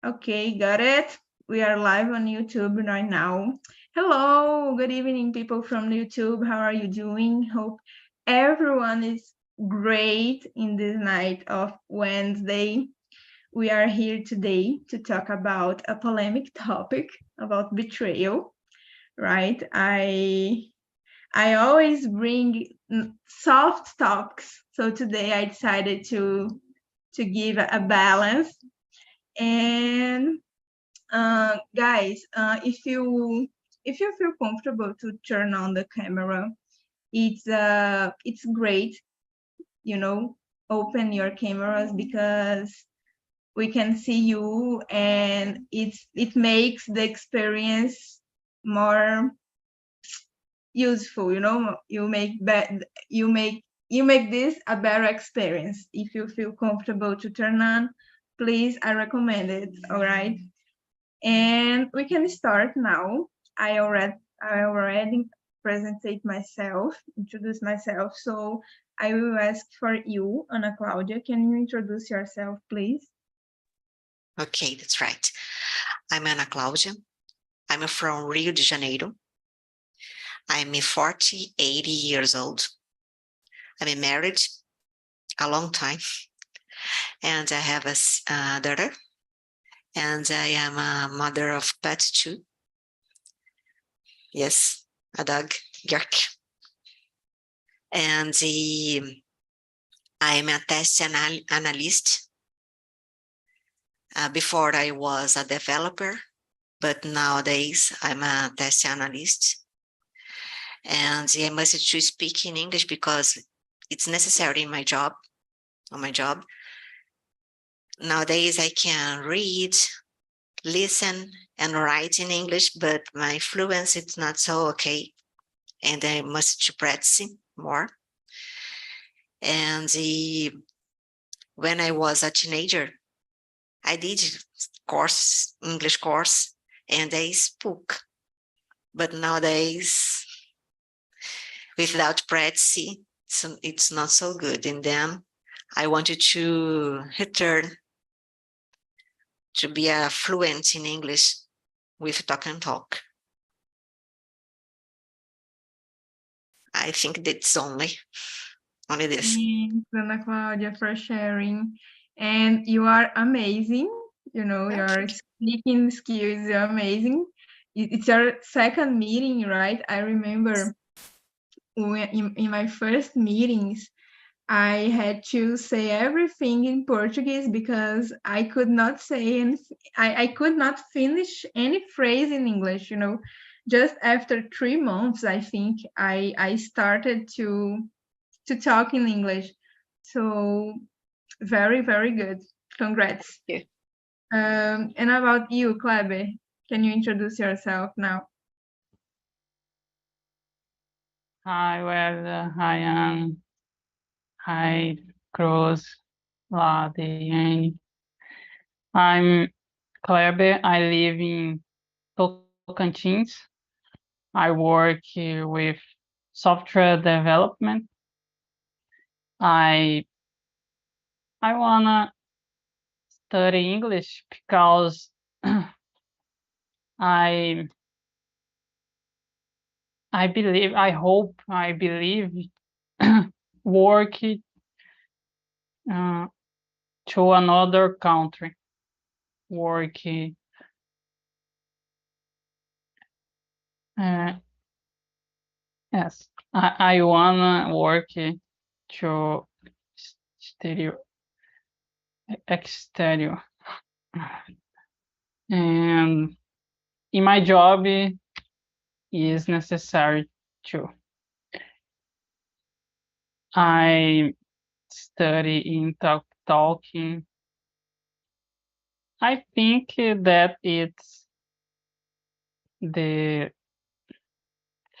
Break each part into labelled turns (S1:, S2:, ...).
S1: Okay, got it. We are live on YouTube right now. Hello, good evening, people from YouTube. How are you doing? Hope everyone is great in this night of Wednesday. We are here today to talk about a polemic topic about betrayal, right? I always bring soft topics, so today I decided to give a balance. And guys, if you feel comfortable to turn on the camera, it's great, you know, open your cameras because we can see you, and it makes the experience more useful. You know, you make this a better experience. If you feel comfortable to turn on, please, I recommend it. All right. And we can start now. I already presented myself, introduce myself. So I will ask for you, Ana Claudia. Can you introduce yourself, please?
S2: Okay, that's right. I'm Ana Cláudia. I'm from Rio de Janeiro. I'm 80 years old. I'm married a long time, and I have a daughter, and I am a mother of pets too. Yes, a dog, York. And I'm a test analyst. Before I was a developer, but nowadays I'm a test analyst. And I must to speak in English because it's necessary in my job. On my job nowadays, I can read, listen, and write in English, but my fluency is not so okay, and I must to practice more. And when I was a teenager, I did English course, and I spoke. But nowadays, without practice, it's not so good. And then I wanted to return to be a fluent in English with talk and talk. I think that's only this.
S1: Thanks, Ana Claudia, for sharing. And you are amazing. You know, your speaking skills are amazing. It's your second meeting, right? I remember when in my first meetings, I had to say everything in Portuguese because I could not say anything. I could not finish any phrase in English, you know. Just after 3 months, I think I started to talk in English. So very, very good. Congrats.
S2: Yeah.
S1: And about you, Kleber, can you introduce yourself now?
S3: Hi, I am. Hi, Cruz, Ladiane. I'm Kleber. I live in Tocantins. I work with software development. I wanna study English because I I believe work to another country. Work yes, I wanna work to stereo exterior, and in my job is necessary too. I study in talking. I think that it's the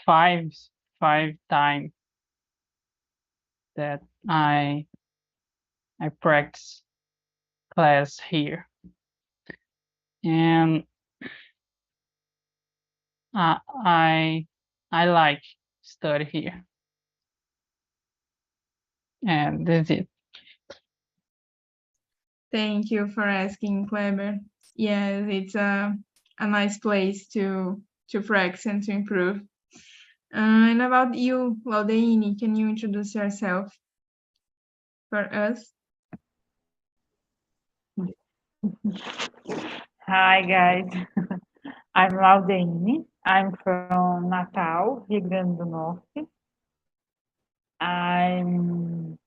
S3: five time that I practice class here, and I like study here, and that's it.
S1: Thank you for asking, Kleber. Yes, it's a nice place to practice and to improve. And about you, Laudeini, can you introduce yourself for us?
S4: Hi guys, I'm Laudeine. I'm from Natal, Rio Grande do Norte. I'm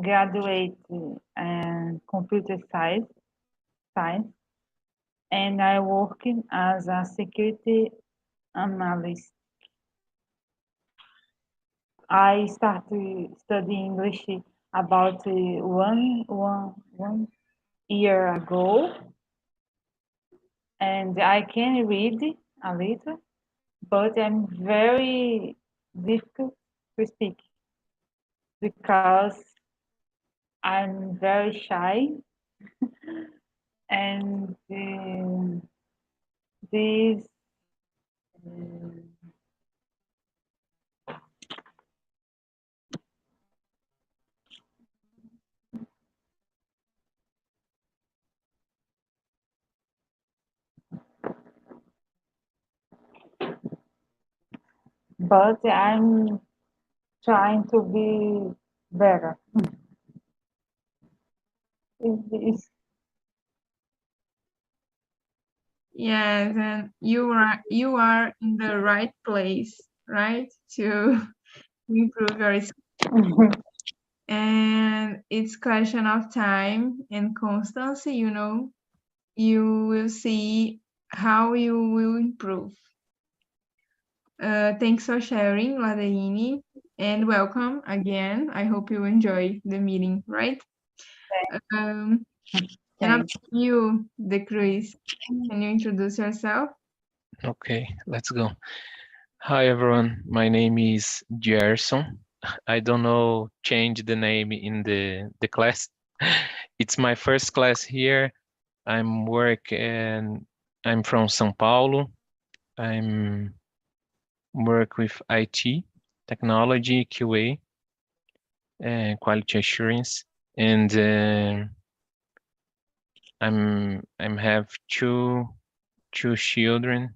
S4: graduate in computer science, and I working as a security analyst. I started studying English about one year ago, and I can read a little, but I'm very difficult to speak because I'm very shy and this but I'm trying to be better. It's
S1: Yes, and you are in the right place, right, to improve your skills. And it's question of time and constancy, you know. You will see how you will improve. Thanks for sharing, Ladeini, and welcome again. I hope you enjoy the meeting, right? And about
S4: thanks.
S1: you, the Cruz, can you introduce yourself?
S5: Okay, let's go. Hi everyone, my name is Gerson. I don't know change the name in the class. It's my first class here. I'm from São Paulo. I'm work with IT, technology, QA, and quality assurance, and I'm have two children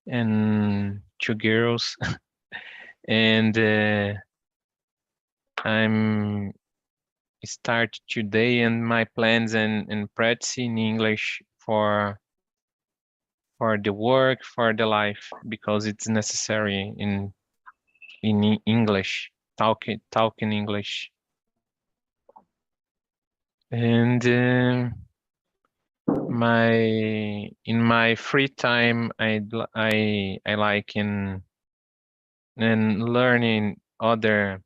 S5: and two girls, and I'm start today and my plans and practice in English for the work, for the life, because it's necessary in English, talking English. And in my free time, I like in learning other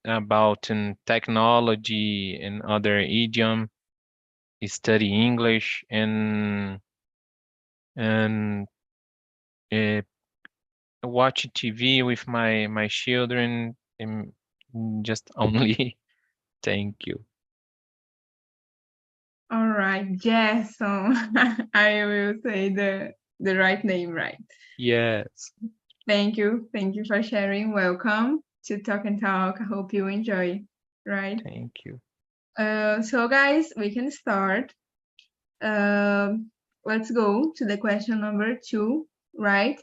S5: about technology and other idiom, study English and uh, watch TV with my children. And just only thank you.
S1: All right, Jason. I will say the right name, right?
S5: Yes,
S1: Thank you. Thank you for sharing. Welcome to Talk and Talk. I hope you enjoy, right?
S5: thank you.
S1: So guys, we can start. Let's go to the question number 2, right?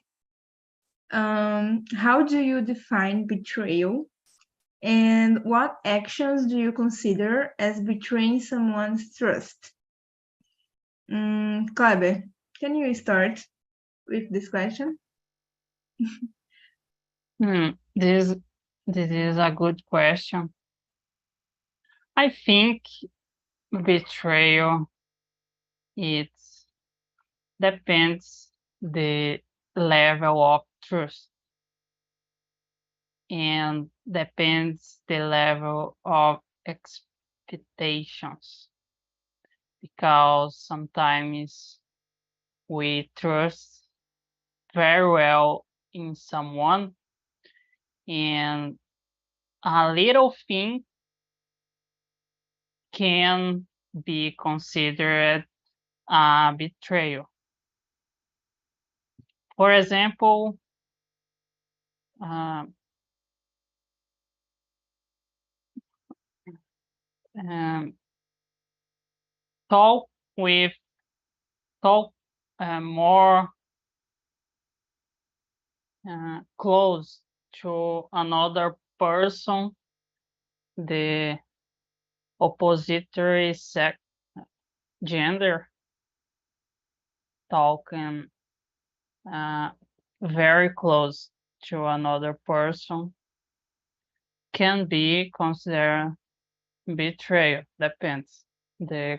S1: How do you define betrayal? And what actions do you consider as betraying someone's trust? Kleber, can you start with this question?
S3: This is a good question. I think betrayal it depends the level of trust and depends the level of expectations, because sometimes we trust very well in someone and a little thing can be considered a betrayal. For example, um, talk more close to another person, the oppository gender, talking very close to another person can be considered betrayal. Depends the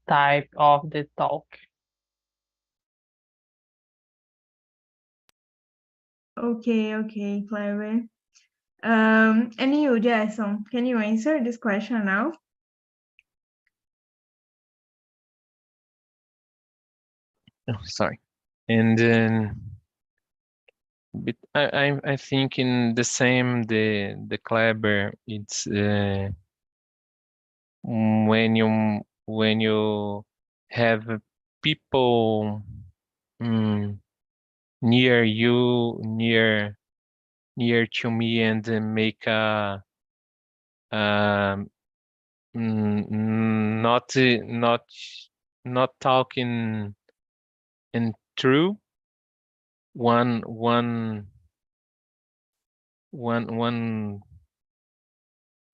S3: type of the talk.
S1: Okay, clever. And you, Jason, can you answer this question now?
S5: Oh, sorry. And then I think in the same the clever, it's when you have people near you, near to me, and make a not talking in true one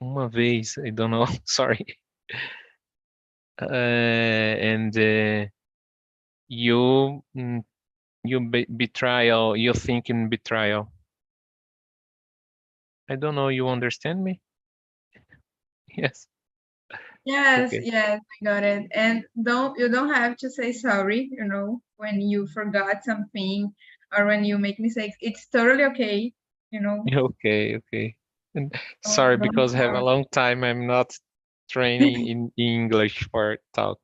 S5: uma vez, I don't know, sorry. And you betrayal, you think in betrayal. I don't know, you understand me? Yes.
S1: Yes,
S5: Okay.
S1: yes, I got it. And you don't have to say sorry, when you forgot something or when you make mistakes. It's totally okay,
S5: Okay. And sorry,
S1: don't
S5: because I have a long time I'm not training in English for talk.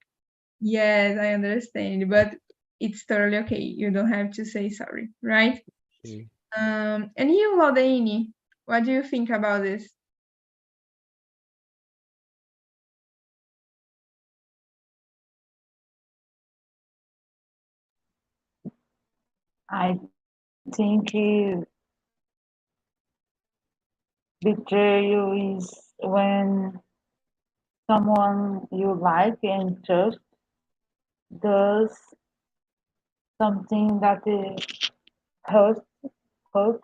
S1: Yes, I understand, but it's totally okay. You don't have to say sorry, right?
S5: Okay.
S1: And you, Laudeini, what do you think about this?
S4: I think betrayal is when someone you like and trust does something that hurts hurt,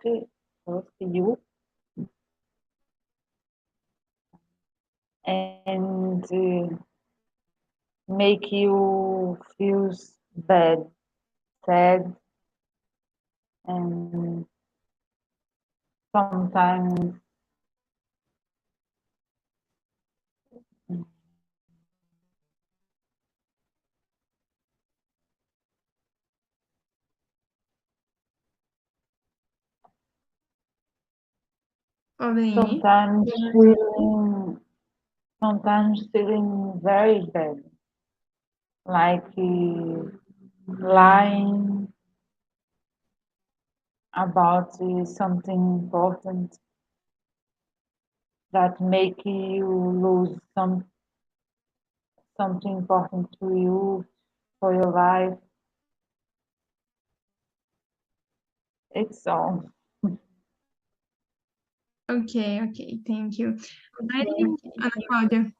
S4: hurt you and make you feel bad, sad, and sometimes
S1: Laudeini?
S4: sometimes feeling very bad, like lying about something important that make you lose something important to you for your life. It's all.
S1: Okay, thank you. I think, Ana Cláudia,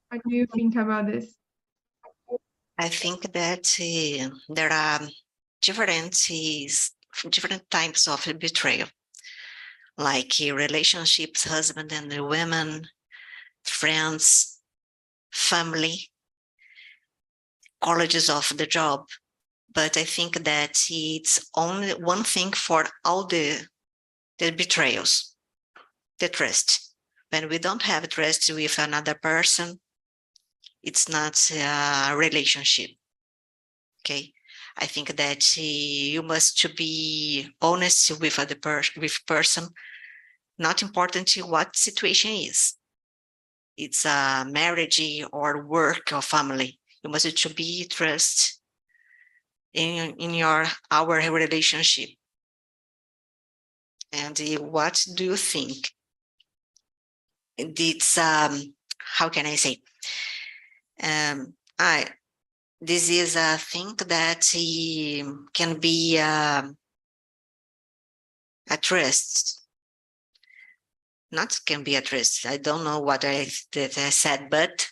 S1: what do you think about this?
S2: I think that there are different types of betrayal, like relationships, husband and women, friends, family, colleges of the job. But I think that it's only one thing for all the betrayals, the trust. When we don't have trust with another person, it's not a relationship. Okay. I think that you must to be honest with other with person, not important what situation is. It's a marriage or work or family. You must to be trust in our relationship. And what do you think? It's how can I say? This is a thing that can be a trust. not can be addressed. I don't know what I said, but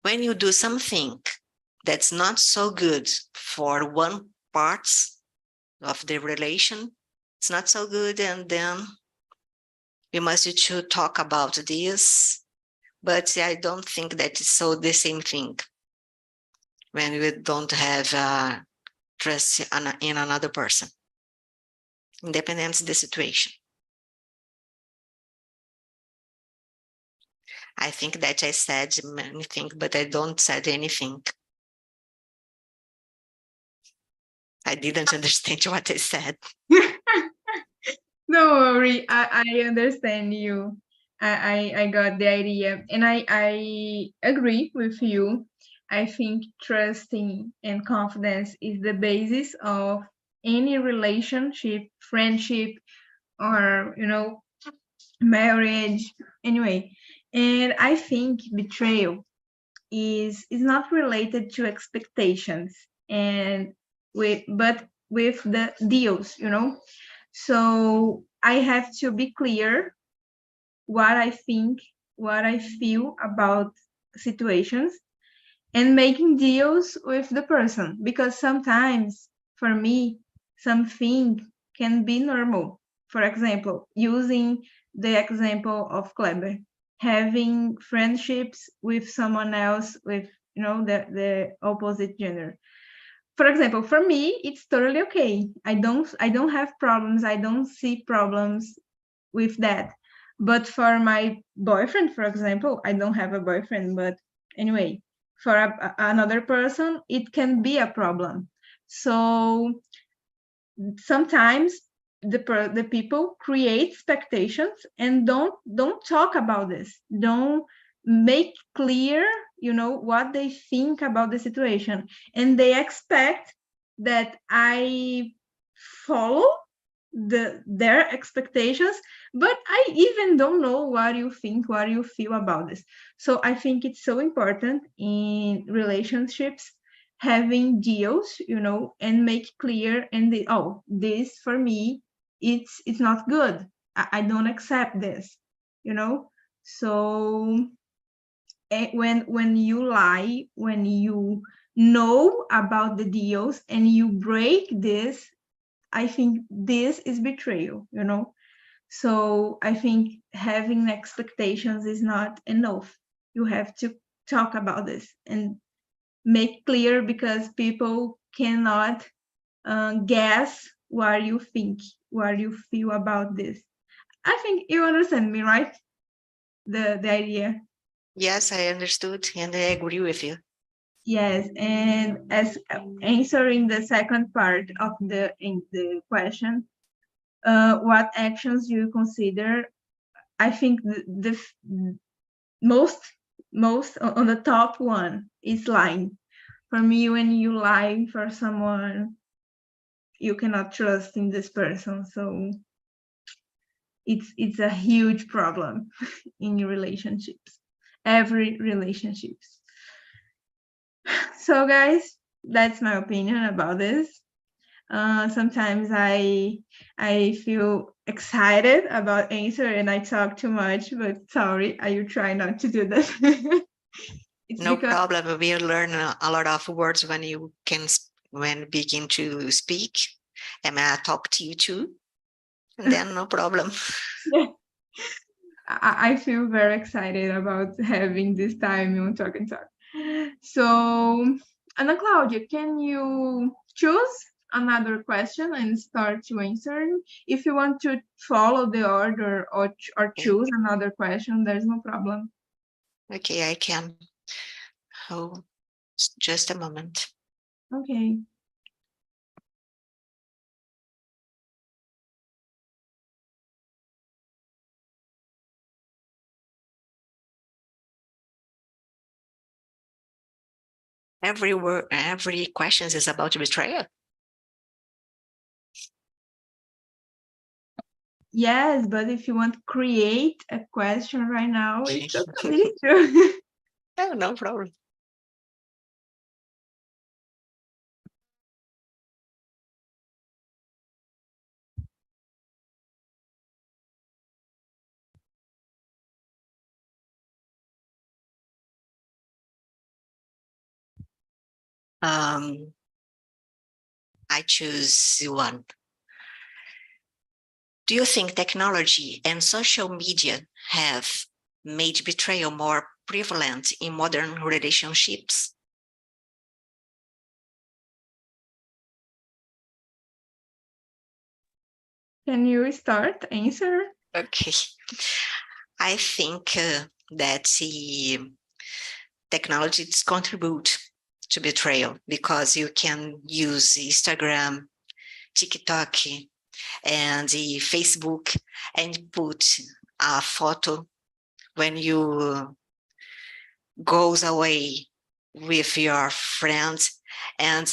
S2: when you do something that's not so good for one part of the relation, it's not so good, and then we must to talk about this. But I don't think that it's so the same thing when we don't have trust in another person, independent of the situation. I think that I said many things, but I don't said anything. I didn't understand what I said.
S1: Don't worry, I understand you. I got the idea, and I agree with you. I think trusting and confidence is the basis of any relationship, friendship, or marriage. Anyway, and I think betrayal is not related to expectations and but with the deals. So I have to be clear what I think, what I feel about situations, and making deals with the person, because sometimes for me something can be normal. For example, using the example of Kleber, having friendships with someone else with the opposite gender. For example, for me it's totally okay. I don't have problems. I don't see problems with that. But for my boyfriend, for example, I don't have a boyfriend, but anyway, for another person, it can be a problem. So sometimes the people create expectations and don't talk about this. Don't make clear, what they think about the situation, and they expect that I follow their expectations, but I even don't know what you think, what you feel about this. So I think it's so important in relationships having deals, and make clear, and this for me, it's not good. I don't accept this, so when you lie, when you know about the deals and you break this, I think this is betrayal. So I think having expectations is not enough. You have to talk about this and make clear, because people cannot guess what you think, what you feel about this. I think you understand me, right? The idea.
S2: Yes, I understood, and I agree with you.
S1: Yes, and as answering the second part of the question, what actions do you consider? I think the most on the top one is lying. For me, when you lie for someone, you cannot trust in this person. So it's a huge problem in your relationships, every relationships. So guys, that's my opinion about this. Sometimes I feel excited about answer and I talk too much, but sorry, I will try not to do that. It's
S2: No
S1: because
S2: problem. We learn a lot of words when you when begin to speak, and I talk to you too, and then no problem.
S1: I feel very excited about having this time on Talk and Talk. So, Ana Claudia, can you choose another question and start to answer? If you want to follow the order or choose another question, there's no problem.
S2: Okay, I can. Oh, just a moment.
S1: Okay.
S2: Every word, every question is about betrayal.
S1: Yes, but if you want to create a question right now, it's totally true.
S2: No, no problem. I choose one. Do you think technology and social media have made betrayal more prevalent in modern relationships?
S1: Can you start answer?
S2: Okay. I think that the technology contribute to betrayal because you can use Instagram, TikTok, and the Facebook and put a photo when you goes away with your friends and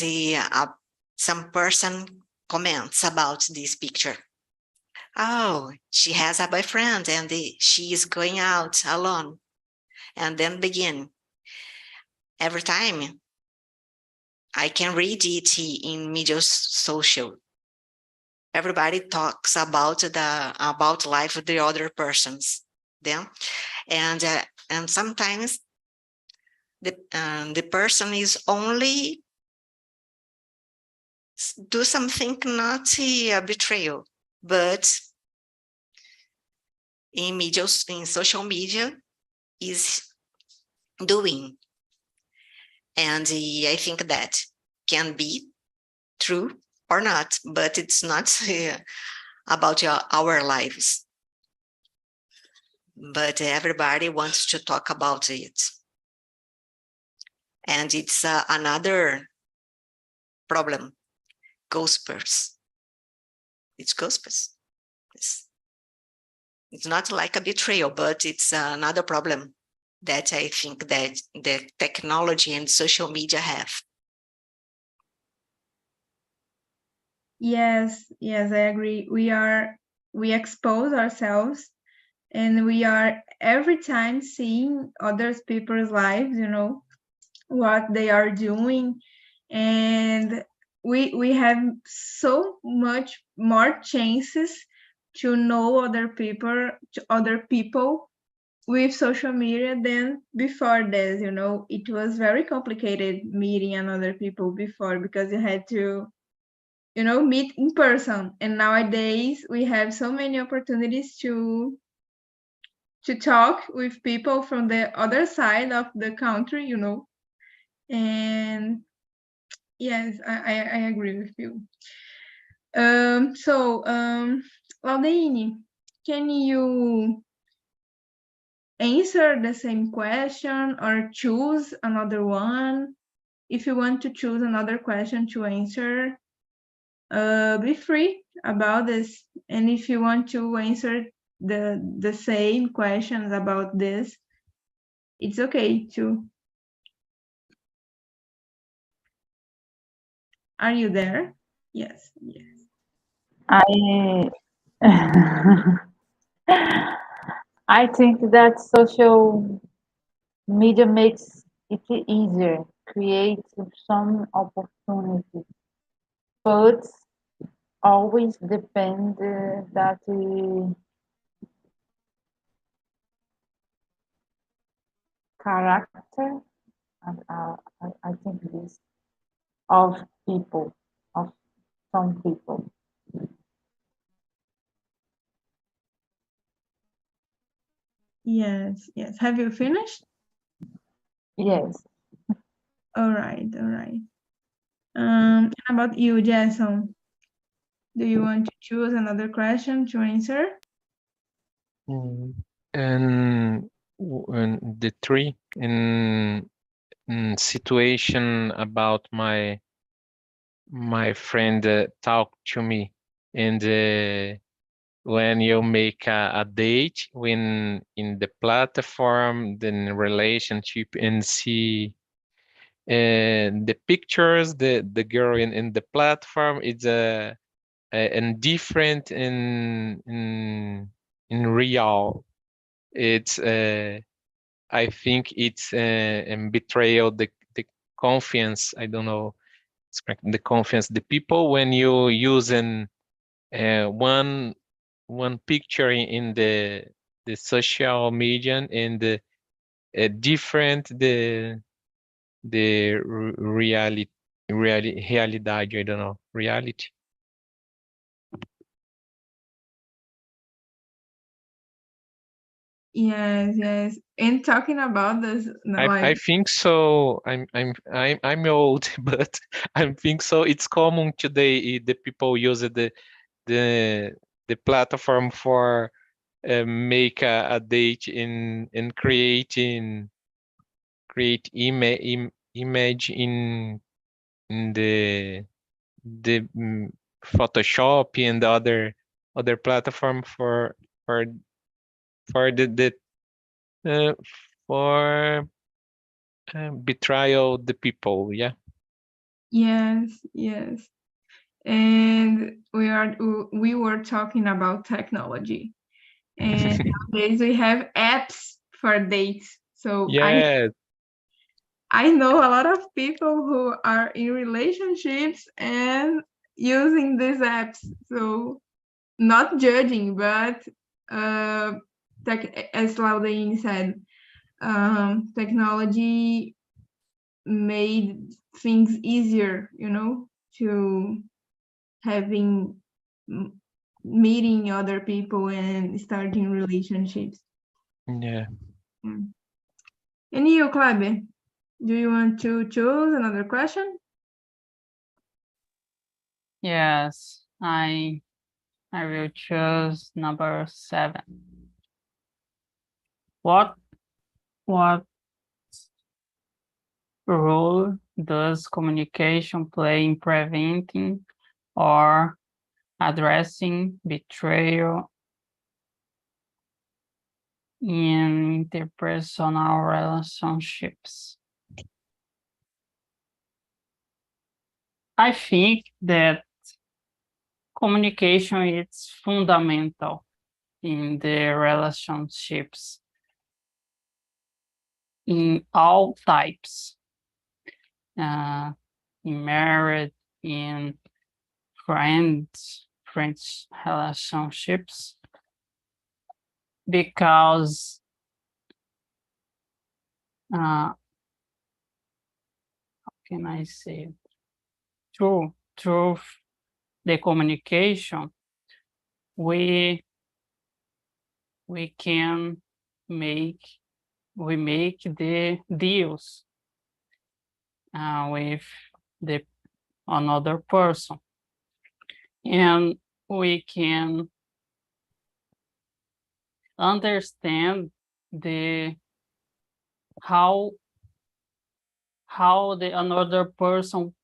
S2: some person comments about this picture. Oh, she has a boyfriend and she is going out alone. And then begin. Every time I can read it in media social. Everybody talks about about life of the other persons. Then, and sometimes the person is only do something not a betrayal, but in social media is doing. And I think that can be true or not, but it's not about our lives. But everybody wants to talk about it. And it's another problem, gossipers. It's gossipers. It's not like a betrayal, but it's another problem that I think that the technology and social media have.
S1: Yes, I agree. We expose ourselves and we are every time seeing other people's lives, what they are doing. And we have so much more chances to know other people with social media than before this. It was very complicated meeting another people before because you had to meet in person, and nowadays we have so many opportunities to talk with people from the other side of the country, and yes, I agree with you. So Laudeini, can you answer the same question or choose another one? If you want to choose another question to answer, be free about this. And if you want to answer the same questions about this, it's okay too. Are you there? Yes.
S4: I I think that social media makes it easier, creates some opportunities, but always depend that character, I think this of people, of some people.
S1: Yes. Have you finished?
S4: Yes.
S1: All right. And about you, Jason? Do you want to choose another question to answer?
S5: And the three in situation about my friend talk to me, and when you make a date when in the platform, then relationship, and see the pictures, the girl in the platform, it's and different in real. It's I think it's betrayal the confiance. I don't know, the confiance the people when you using one picture in the social media, and the different the reality realidade, I don't know, reality.
S1: Yes. And talking about this,
S5: I think so. I'm old, but I think so. It's common today. The people use the platform for make a date in create image in the Photoshop and other platform for the uh, for betrayal the people. Yeah.
S1: Yes. And we were talking about technology, and nowadays we have apps for dates. So
S5: Yeah.
S1: I know a lot of people who are in relationships and using these apps. So not judging, but as Laudain said, technology made things easier, to having meeting other people and starting relationships.
S5: Yeah.
S1: Mm. And you, Kleber, do you want to choose another question?
S3: Yes, I will choose number 7. What role does communication play in preventing or addressing betrayal in interpersonal relationships? I think that communication is fundamental in the relationships in all types, in marriage, in friends relationships, because how can I say it? Through the communication, we can make the deals with the another person, and we can understand the how the another person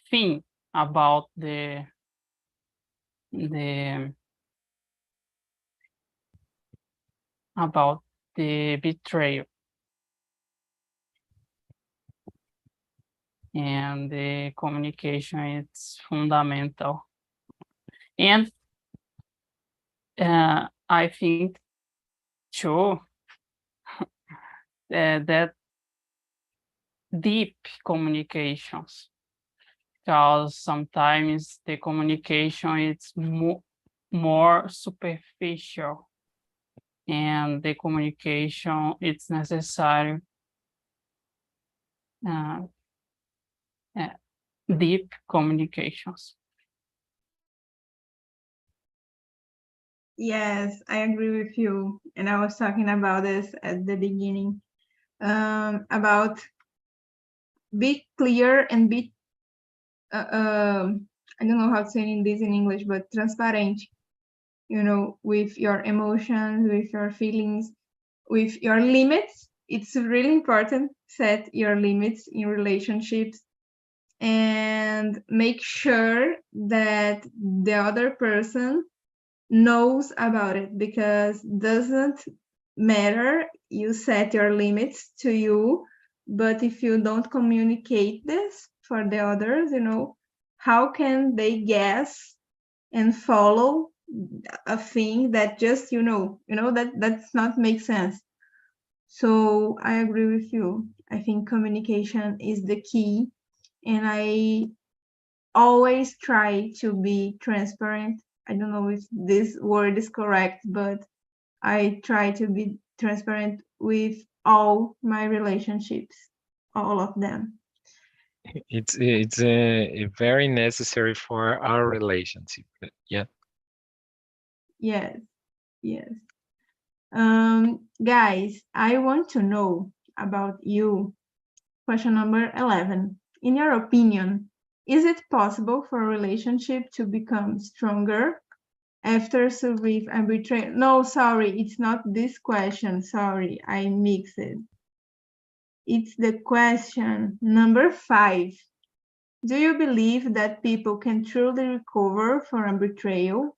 S3: think about the about the betrayal, and the communication is fundamental. And I think too that deep communications, because sometimes the communication is more superficial, and the communication it's necessary uh, deep communications.
S1: Yes, I agree with you. And I was talking about this at the beginning, about be clear and be, I don't know how to say this in English, but transparent, with your emotions, with your feelings, with your limits. It's really important, set your limits in relationships, and make sure that the other person knows about it, because doesn't matter you set your limits to you, but if you don't communicate this for the others, how can they guess and follow a thing that just that's not make sense. So I agree with you. I think communication is the key, and I always try to be transparent. I don't know if this word is correct, but I try to be transparent with all my relationships, all of them.
S5: It's very necessary for our relationship. Yeah.
S1: Yes, yes. Guys, I want to know about you. Question number 11. In your opinion, is it possible for a relationship to become stronger after survive and betrayal? No, sorry, it's not this question. Sorry, I mixed it. It's the question number 5. Do you believe that people can truly recover from a betrayal,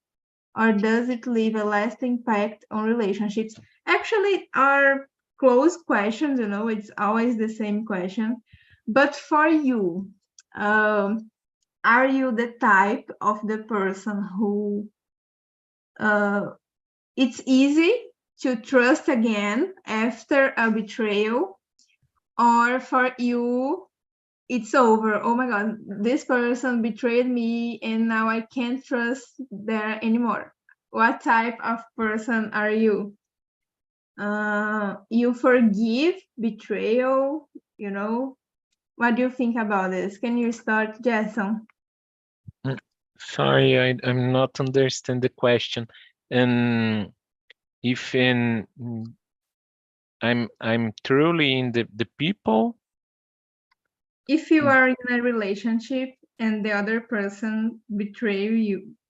S1: or does it leave a lasting impact on relationships? Actually, are close questions, it's always the same question. But for you, are you the type of the person who it's easy to trust again after a betrayal, or for you it's over? Oh my god, this person betrayed me and now I can't trust there anymore. What type of person are you? You forgive betrayal, What do you think about this? Can you start, Jason?
S5: Sorry, I'm not understand the question. And if I'm truly in the people.
S1: If you are in a relationship and the other person betray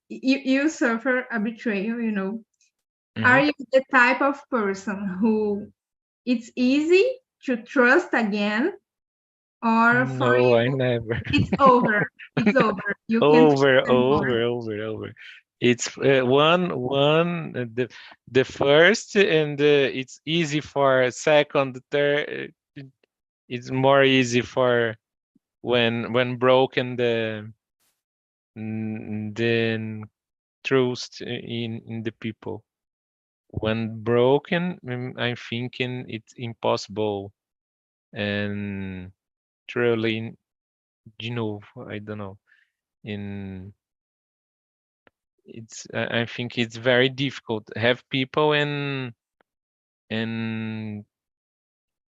S1: you suffer a betrayal, Are you the type of person who it's easy to trust again, or for
S5: No,
S1: you
S5: I never.
S1: it's over? It's over. You can't trust
S5: Over. It's one the first, and it's easy for second, third. It's more easy for when broken the trust in the people. When broken, I'm thinking it's impossible, and truly, I don't know. In it's I think it's very difficult to have people and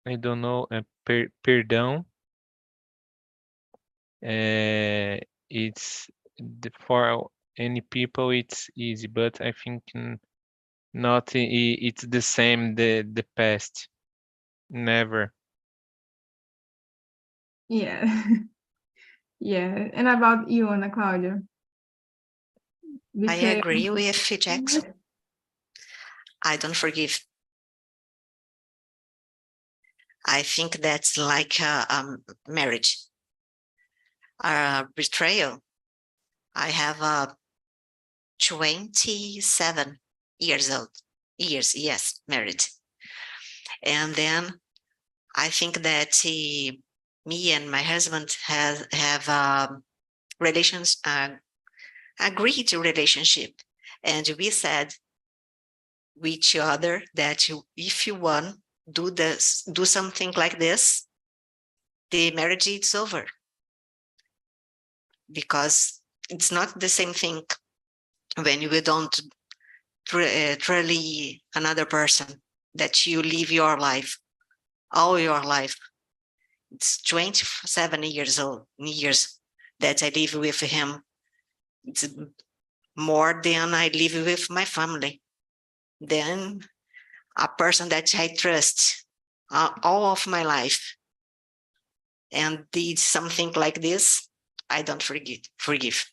S5: I don't know, perdão. It's for any people it's easy, but I think not it's the same the past. Never.
S1: Yeah. Yeah. And about you, Ana Claudia?
S2: I
S1: Betrayal.
S2: agree with Jackson. I don't forgive. I think that's like a marriage. Betrayal. I have 27 years, yes, married. And then I think that me and my husband have relations, agreed to relationship. And we said with each other that if you want do something like this, the marriage is over, because it's not the same thing when you don't truly another person that you live your life, all your life. It's 27 years that I live with him. It's more than I live with my family. Then a person that I trust all of my life and did something like this, I don't forgive.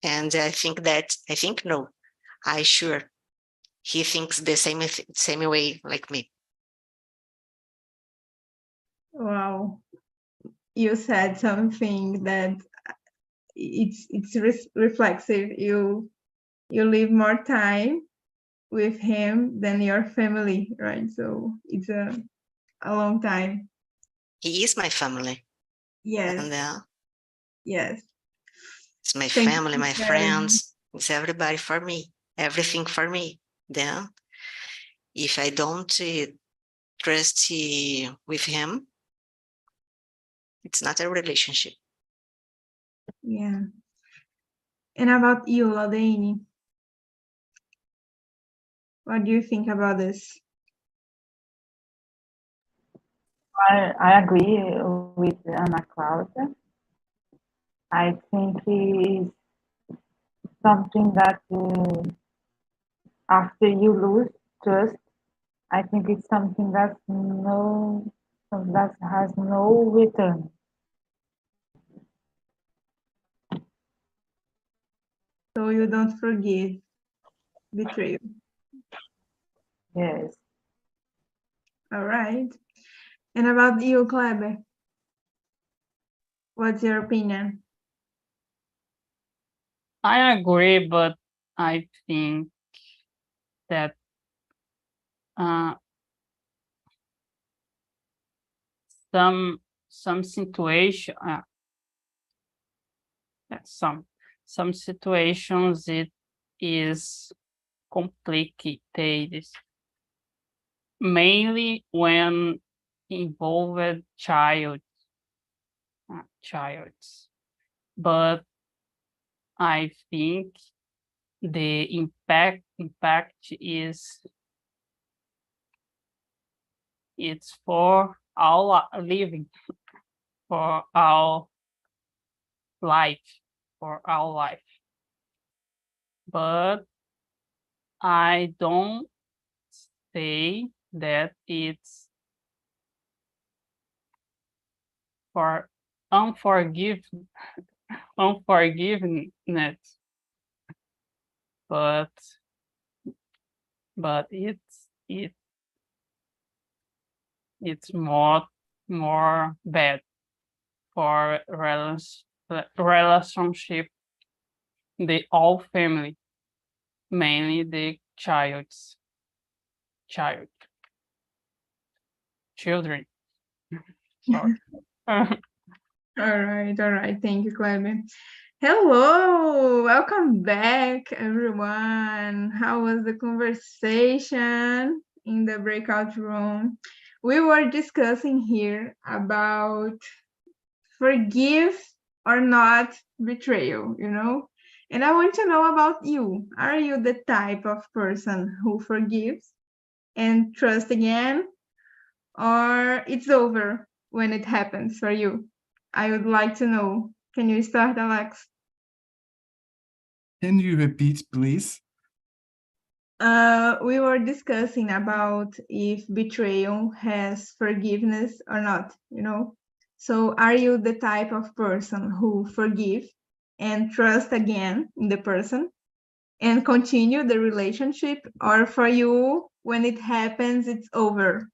S2: And I think no, I sure he thinks the same way like me.
S1: Wow. You said something that it's reflexive. You live more time with him than your family, right? So it's a long time.
S2: He is my family.
S1: Yes.
S2: And
S1: Yes.
S2: it's my
S1: Thank
S2: family,
S1: you
S2: my
S1: for sharing.
S2: friends. It's everybody for me, everything for me. Then if I don't trust with him, it's not a relationship.
S1: Yeah. And about you, Ladaini? What do you think about this?
S4: I agree with Ana Cláudia. I think it's something that after you lose trust, I think it's something that has no return.
S1: So you don't forgive betrayal.
S4: Yes.
S1: All right. And about you, Kleber? What's your opinion?
S3: I agree, but I think that uh, some situation some situations it is complicated, mainly when involved childs. But I think the impact is it's for our living, for our life, for our life. But I don't say that it's for unforgiveness, but it's more bad for relationship, the whole family, mainly the child children. Sorry.
S1: All right. Thank you, Kleber. Hello, welcome back, everyone. How was the conversation in the breakout room? We were discussing here about forgive or not betrayal, And I want to know about you. Are you the type of person who forgives and trust again, or it's over when it happens for you? I would like to know. Can you start, Alex?
S6: Can you repeat, please?
S1: We were discussing about if betrayal has forgiveness or not. So are you the type of person who forgive and trust again in the person and continue the relationship, or for you, when it happens, it's over?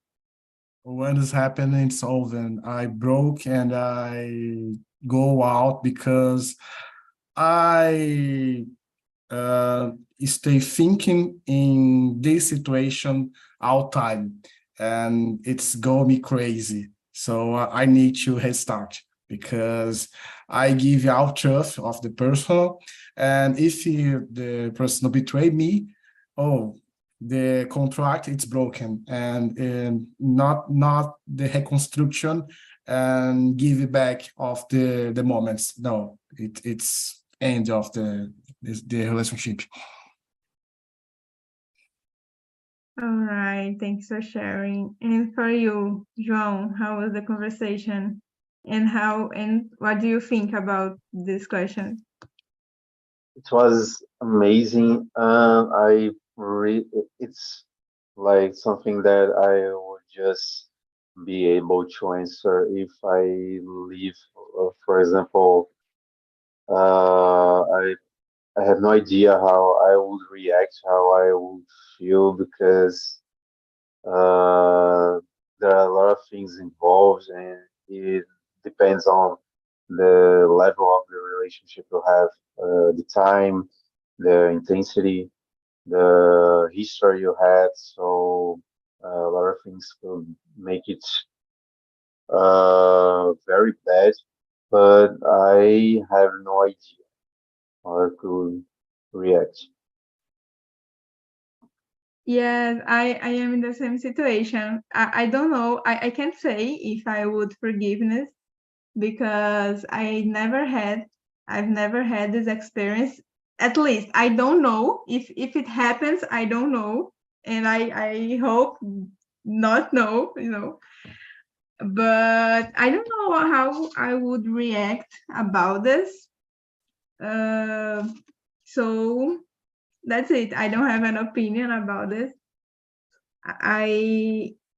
S6: When this happened, it's over. I broke and I go out because I stay thinking in this situation all time, and it's got me crazy. So I need to restart because I give out trust of the person, and if the person betray me, oh, the contract it's broken, and not the reconstruction and give it back of the moments. No, it's end of the relationship.
S1: All right, thanks for sharing. And for you, João, how was the conversation? And what do you think about this question?
S7: It was amazing. It's like something that I would just be able to answer if I leave. For example, I have no idea how I would react, how I would feel, because uh, there are a lot of things involved, and it depends on the level of the relationship you have, the time, the intensity, the history you had. So a lot of things could make it very bad, but I have no idea how I could react.
S1: Yes, I am in the same situation. I don't know. I can't say if I would forgiveness because I've never had this experience. At least I don't know if it happens. I don't know, and I hope not know. but I don't know how I would react about this. So that's it. I don't have an opinion about this.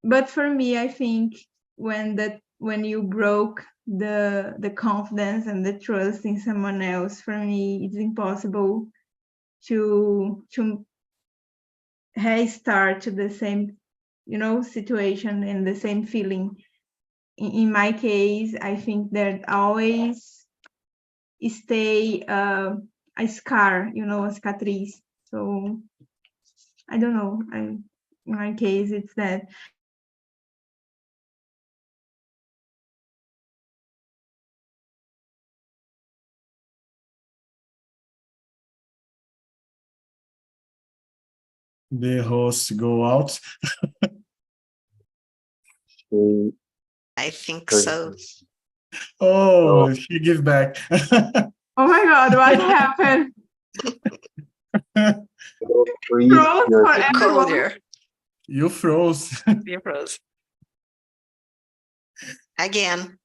S1: But for me, I think when you broke the confidence and the trust in someone else, for me, it's impossible to restart to the same, situation and the same feeling. In my case, I think that always stay a scar, a cicatriz. So I don't know. In my case, it's that.
S6: The host go out.
S7: She
S2: I think so.
S6: Oh, she give back.
S1: Oh my God, what happened?
S7: freeze
S1: Froze
S7: your
S1: for
S2: You
S1: everyone.
S2: cold here.
S6: You froze.
S2: You froze. Again.